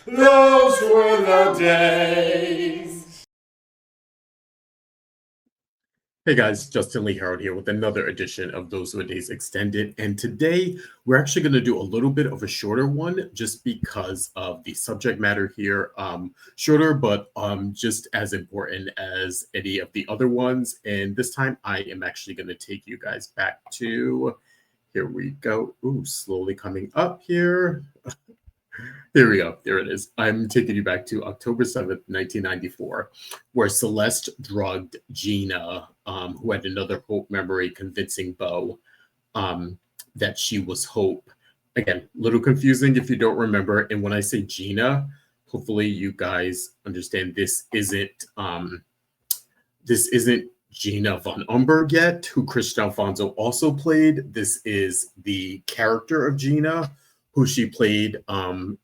Those were the days. Hey guys, Justin Lee Harold here with another edition of Those Were Days Extended. And today we're actually going to do a little bit of a shorter one just because of the subject matter here. Shorter, but just as important as any of the other ones. And this time I am actually going to take you guys back to, here we go. Ooh, slowly coming up here. There we go. There it is. I'm taking you back to October 7th, 1994, where Celeste drugged Gina, who had another Hope memory, convincing Bo that she was Hope. Again, a little confusing if you don't remember. And when I say Gina, hopefully you guys understand this isn't Gina von Umberg yet, who Christian Alfonso also played. This is the character of Gina, who she played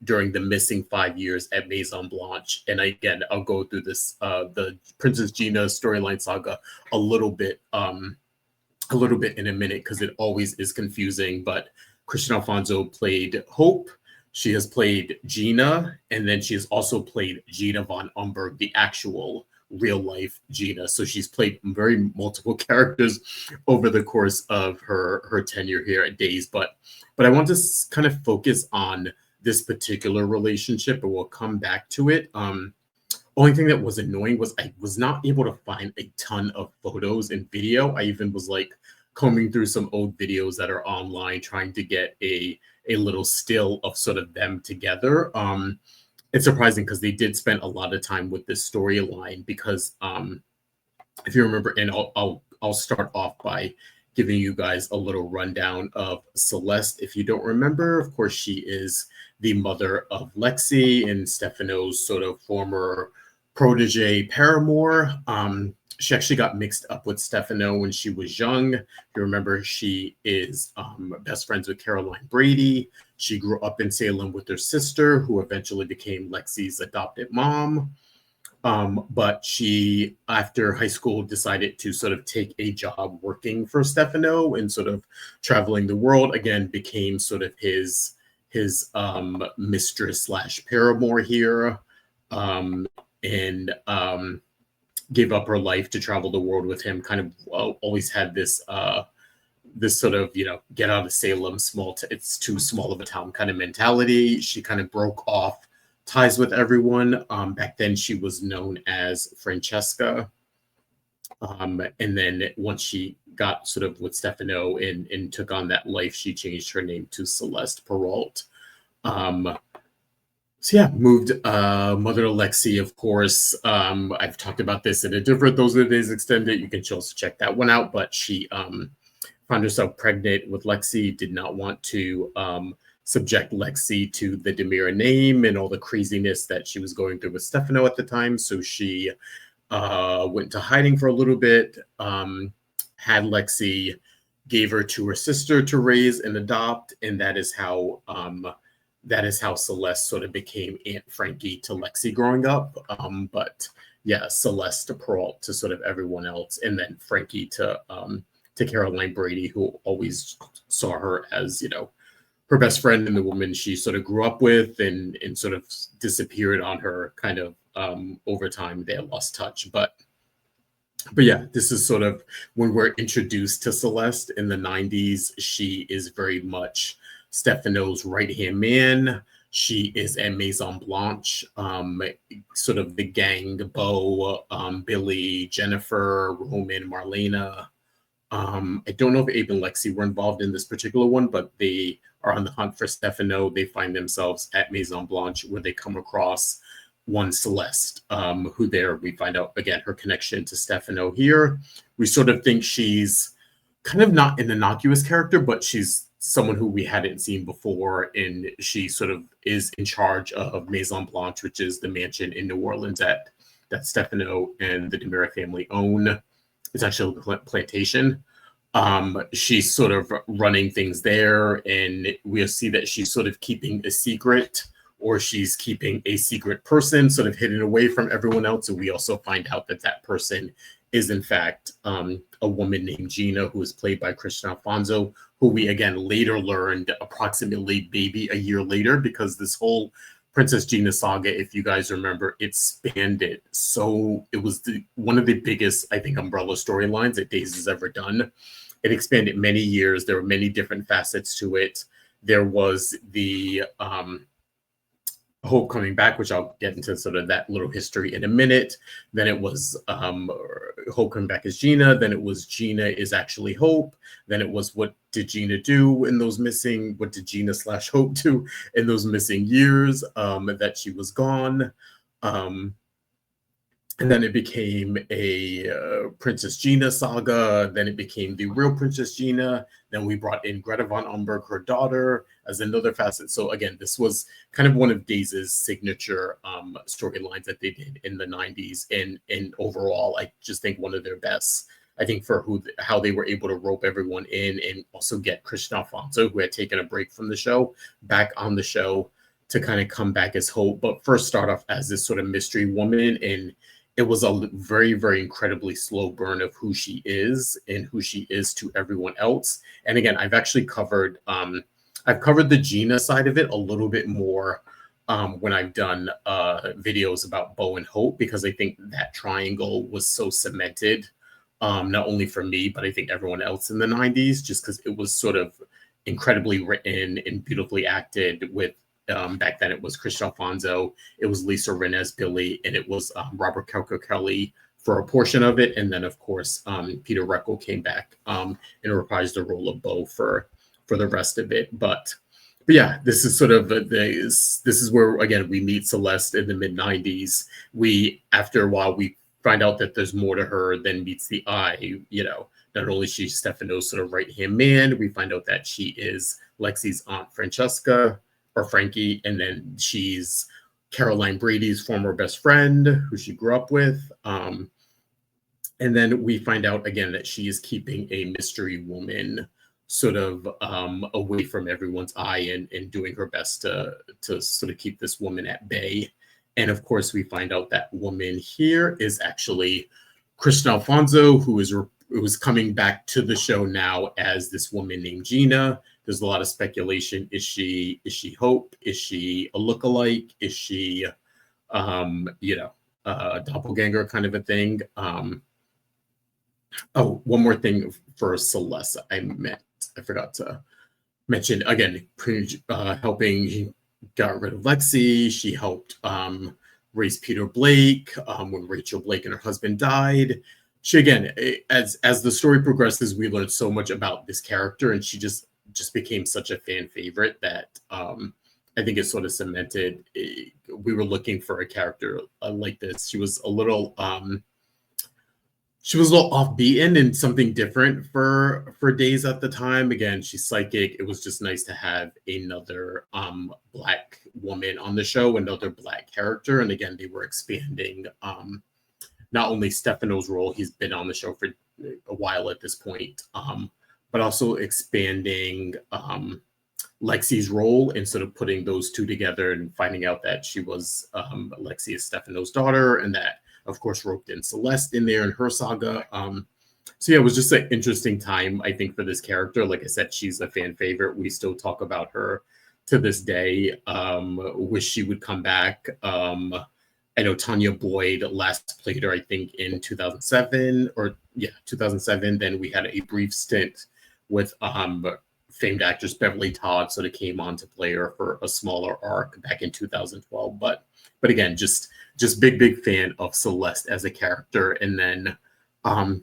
during the missing 5 years at Maison Blanche. And again, I'll go through this the Princess Gina storyline saga a little bit in a minute because it always is confusing. But Christian Alfonso played Hope. She has played Gina, and then she has also played Gina von Umberg, the actual real life Gina. So she's played very multiple characters over the course of her tenure here at Days. But I want to kind of focus on this particular relationship, and we'll come back to it. Only thing that was annoying was I was not able to find a ton of photos and video. I even was like combing through some old videos that are online trying to get a little still of sort of them together. It's surprising because they did spend a lot of time with this storyline because if you remember, and I'll start off by giving you guys a little rundown of Celeste. If you don't remember, of course, she is the mother of Lexi and Stefano's sort of former protege paramour. She actually got mixed up with Stefano when she was young. You remember, she is best friends with Caroline Brady. She grew up in Salem with her sister, who eventually became Lexi's adopted mom. But she, after high school, decided to sort of take a job working for Stefano and sort of traveling the world. Again, became sort of his mistress slash paramour here, and gave up her life to travel the world with him. Kind of always had this sort of, get out of Salem, it's too small of a town kind of mentality. She kind of broke off ties with everyone. Back then she was known as Francesca. And then once she got sort of with Stefano and took on that life, she changed her name to Celeste Perrault. So yeah, moved mother Alexi, of course. I've talked about this in a different Those Are the Days Extended. You can also check that one out. But she found herself pregnant with Lexi, did not want to subject Lexi to the Demira name and all the craziness that she was going through with Stefano at the time. So she went to hiding for a little bit, had Lexi, gave her to her sister to raise and adopt, and that is how Celeste sort of became Aunt Frankie to Lexi growing up. But yeah, Celeste to Perrault to sort of everyone else, and then Frankie to Caroline Brady, who always saw her as, her best friend and the woman she sort of grew up with, and sort of disappeared on her kind of over time. They had lost touch. But yeah, this is sort of when we're introduced to Celeste in the 90s. She is very much Stefano's right-hand man. She is at Maison Blanche, sort of the gang, Bo, Billy, Jennifer, Roman, Marlena. I don't know if Abe and Lexi were involved in this particular one, but they are on the hunt for Stefano. They find themselves at Maison Blanche, where they come across one Celeste, who there we find out, again, her connection to Stefano here. We sort of think she's kind of not an innocuous character, but she's someone who we hadn't seen before, and she sort of is in charge of Maison Blanche, which is the mansion in New Orleans that Stefano and the Demira family own. It's actually a plantation. She's sort of running things there, and we'll see that she's sort of keeping a secret, or she's keeping a secret person sort of hidden away from everyone else. And we also find out that that person is in fact a woman named Gina, who is played by Christian Alfonso, who we again later learned approximately maybe a year later, because this whole Princess Gina saga, if you guys remember, it spanned. So it was one of the biggest, I think, umbrella storylines that Days has ever done. It expanded many years. There were many different facets to it. There was the Hope coming back, which I'll get into sort of that little history in a minute. Then it was Hope coming back as Gina. Then it was Gina is actually Hope. Then it was what did Gina do in those missing, what did Gina / Hope do in those missing years that she was gone. And then it became a Princess Gina saga. Then it became the real Princess Gina. Then we brought in Greta von Umberg, her daughter, as another facet. So again, this was kind of one of Days' signature storylines that they did in the 90s. And overall, I just think one of their best. I think for how they were able to rope everyone in and also get Christian Alfonso, who had taken a break from the show, back on the show to kind of come back as Hope, but first start off as this sort of mystery woman. And it was a very, very incredibly slow burn of who she is and who she is to everyone else. And again, I've actually covered, the Gina side of it a little bit more when I've done videos about Bo and Hope, because I think that triangle was so cemented, not only for me, but I think everyone else in the 90s, just because it was sort of incredibly written and beautifully acted with, back then it was Christian Alfonso, it was Lisa Rinna as Billy, and it was Robert Kelly for a portion of it. And then of course, Peter Reckell came back and reprised the role of Bo for the rest of it. But yeah, this is sort of this is where, again, we meet Celeste in the mid 90s. After a while, we find out that there's more to her than meets the eye. Not only is she Stefano's sort of right-hand man, we find out that she is Lexi's aunt Francesca, or Frankie, and then she's Caroline Brady's former best friend, who she grew up with. And then we find out again that she is keeping a mystery woman sort of away from everyone's eye and doing her best to sort of keep this woman at bay. And of course, we find out that woman here is actually Christian Alfonso, who is coming back to the show now as this woman named Gina. There's a lot of speculation. Is she Hope? Is she a lookalike? Is she, a doppelganger kind of a thing? Oh, one more thing for Celeste. I forgot to mention, again, helping, he got rid of Lexi. She helped raise Peter Blake when Rachel Blake and her husband died. She, again, as the story progresses, we learned so much about this character, and she just became such a fan favorite that I think it sort of cemented. We were looking for a character like this. She was a little offbeaten and something different for Days at the time. Again, she's psychic. It was just nice to have another Black woman on the show, another Black character. And again, they were expanding not only Stefano's role, he's been on the show for a while at this point, but also expanding Lexi's role and sort of putting those two together and finding out that she was Lexi is Stefano's daughter, and that, of course, roped in Celeste in there in her saga. So yeah, it was just an interesting time, I think, for this character. Like I said, she's a fan favorite. We still talk about her to this day. Wish she would come back. I know Tanya Boyd last played her, I think, in 2007 2007. Then we had a brief stint with famed actress Beverly Todd sort of came on to play her for a smaller arc back in 2012. But again, just big fan of Celeste as a character. And then how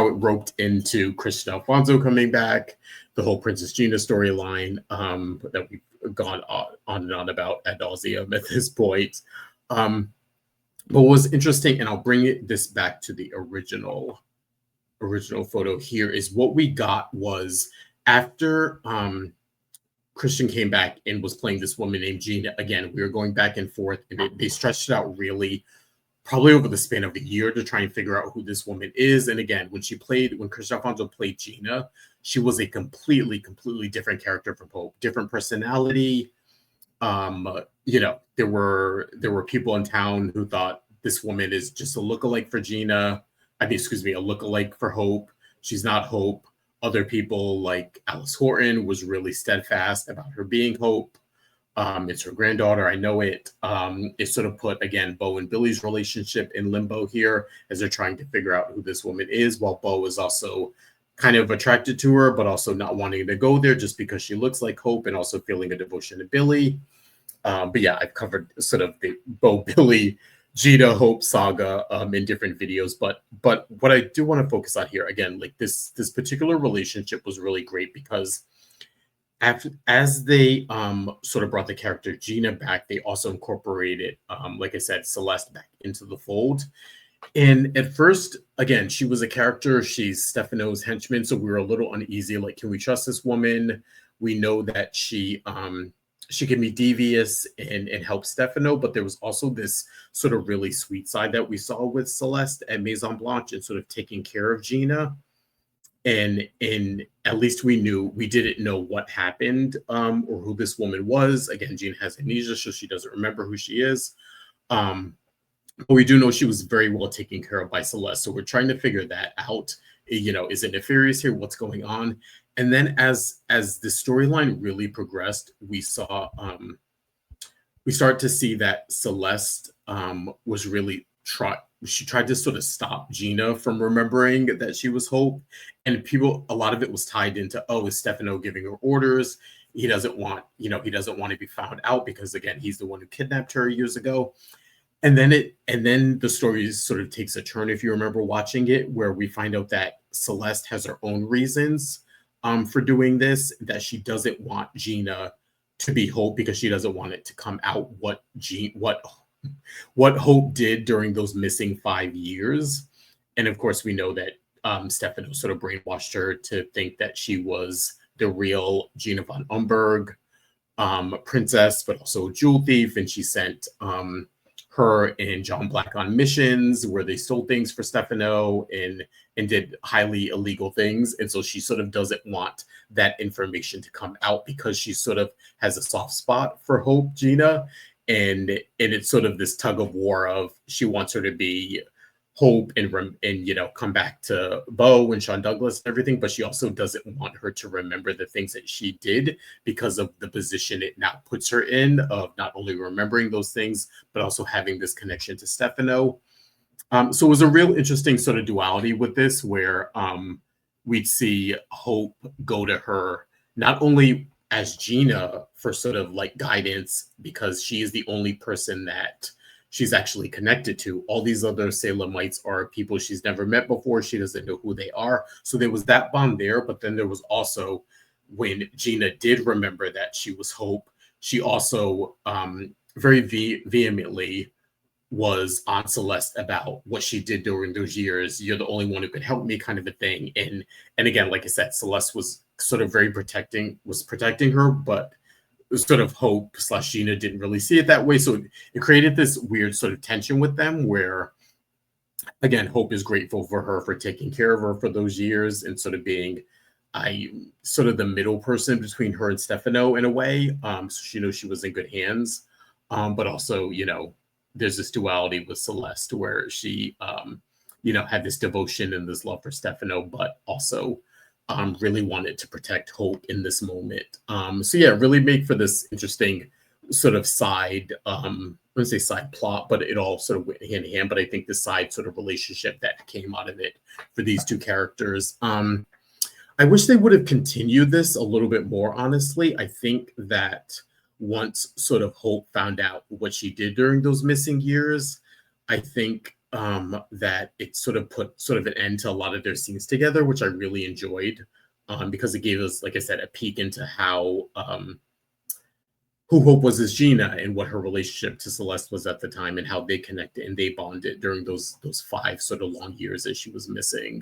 it roped into Christian Alfonso coming back, the whole Princess Gina storyline that we've gone on and on about ad nauseum at this point. But what was interesting, and I'll bring this back to the original photo here, is what we got was after Christian came back and was playing this woman named Gina. Again, we were going back and forth, and they stretched it out really, probably over the span of a year, to try and figure out who this woman is. And again, when Christian Alfonso played Gina, she was a completely different character from Hope, different personality. There were people in town who thought this woman is just a lookalike for Gina. A lookalike for Hope. She's not Hope. Other people like Alice Horton was really steadfast about her being Hope. It's her granddaughter. I know it. It sort of put, again, Bo and Billy's relationship in limbo here as they're trying to figure out who this woman is, while Bo is also kind of attracted to her, but also not wanting to go there just because she looks like Hope and also feeling a devotion to Billy. But yeah, I've covered sort of the Bo, Billy, Gina, Hope saga in different videos. But what I do want to focus on here, again, like this particular relationship was really great because as they sort of brought the character Gina back, they also incorporated, like I said, Celeste back into the fold. And at first, again, she was a character. She's Stefano's henchman, so we were a little uneasy. Like, can we trust this woman? We know that she can be devious and help Stefano, but there was also this sort of really sweet side that we saw with Celeste at Maison Blanche and sort of taking care of Gina. And at least we didn't know what happened or who this woman was. Again, Gina has amnesia, so she doesn't remember who she is. But we do know she was very well taken care of by Celeste. So we're trying to figure that out. You know, is it nefarious here? What's going on? And then as the storyline really progressed, we saw we start to see that Celeste was really she tried to sort of stop Gina from remembering that she was Hope. And a lot of it was tied into, oh, is Stefano giving her orders? He doesn't want to be found out because, again, he's the one who kidnapped her years ago. And then the story sort of takes a turn, if you remember watching it, where we find out that Celeste has her own reasons for doing this, that she doesn't want Gina to be Hope because she doesn't want it to come out what Hope did during those missing 5 years. And of course, we know that Stefano sort of brainwashed her to think that she was the real Gina von Umberg princess, but also a jewel thief. And she sent her and John Black on missions where they stole things for Stefano and did highly illegal things. And so she sort of doesn't want that information to come out because she sort of has a soft spot for Hope, Gina. And it's sort of this tug of war of she wants her to be Hope and come back to Bo and Sean Douglas and everything, but she also doesn't want her to remember the things that she did because of the position it now puts her in of not only remembering those things but also having this connection to Stefano. So it was a real interesting sort of duality with this, where we'd see Hope go to her not only as Gina for sort of like guidance because she is the only person that she's actually connected to. All these other Salemites are people she's never met before. She doesn't know who they are. So there was that bond there. But then there was also when Gina did remember that she was Hope, she also very vehemently was on Celeste about what she did during those years. You're the only one who could help me, kind of a thing. And again, like I said, Celeste was sort of protecting her, but sort of Hope / Gina didn't really see it that way. So it created this weird sort of tension with them where, again, Hope is grateful for her for taking care of her for those years and sort of being sort of the middle person between her and Stefano in a way. So she knows she was in good hands. But also, there's this duality with Celeste where she, had this devotion and this love for Stefano, but also really wanted to protect Hope in this moment. So yeah, really made for this interesting sort of side, I wouldn't say side plot, but it all sort of went hand in hand. But I think the side sort of relationship that came out of it for these two characters. I wish they would have continued this a little bit more, honestly. I think that once sort of Hope found out what she did during those missing years, I think that it sort of put sort of an end to a lot of their scenes together, which I really enjoyed because it gave us, like I said, a peek into how who Hope was as Gina and what her relationship to Celeste was at the time and how they connected and they bonded during those 5 sort of long years that she was missing.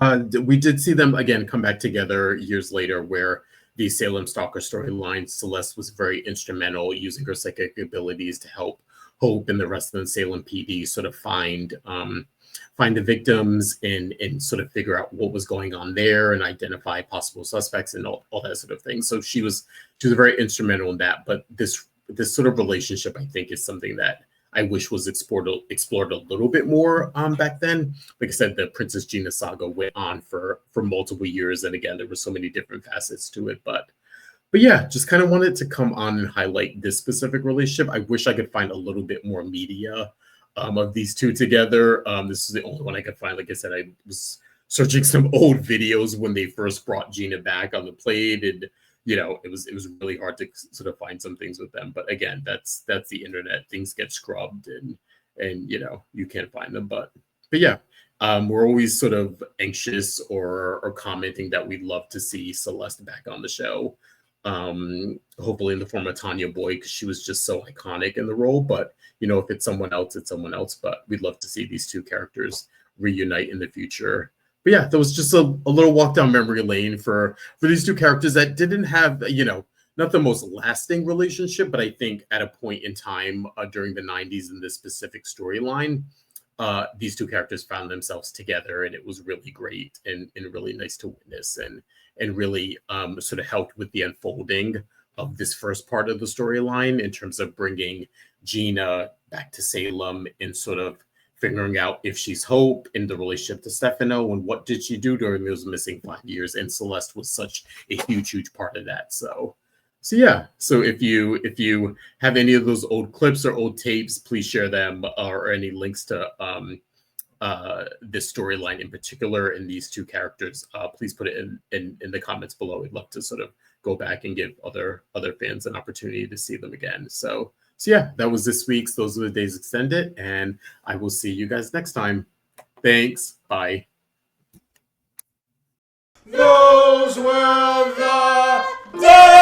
We did see them again come back together years later, where the Salem Stalker storyline, Celeste was very instrumental using her psychic abilities to help Hope and the rest of the Salem PD sort of find the victims and sort of figure out what was going on there and identify possible suspects and all that sort of thing. So she was very instrumental in that. But this sort of relationship, I think, is something that I wish was explored a little bit more back then. Like I said, the Princess Gina saga went on for multiple years, and again, there were so many different facets to it. But But yeah, just kind of wanted to come on and highlight this specific relationship. I wish I could find a little bit more media of these two together. This is the only one I could find. Like I said, I was searching some old videos when they first brought Gina back on the plate, and it was really hard to sort of find some things with them. But again, that's the internet. Things get scrubbed, and you can't find them. But yeah. We're always sort of anxious or commenting that we'd love to see Celeste back on the show. Hopefully in the form of Tanya Boy, because she was just so iconic in the role. But if it's someone else, it's someone else. But we'd love to see these two characters reunite in the future. But yeah, that was just a little walk down memory lane for these two characters that didn't have not the most lasting relationship, but I think at a point in time during the 90s in this specific storyline, these two characters found themselves together, and it was really great and really nice to witness, and really sort of helped with the unfolding of this first part of the storyline in terms of bringing Gina back to Salem and sort of figuring out if she's Hope in the relationship to Stefano and what did she do during those missing 5 years. And Celeste was such a huge part of that. So yeah. So if you have any of those old clips or old tapes, please share them or any links to this storyline in particular and these two characters. Please put it in the comments below. We'd love to sort of go back and give other fans an opportunity to see them again. So yeah, that was this week's Those Are the Days Extended, and I will see you guys next time. Thanks. Bye. Those were the days.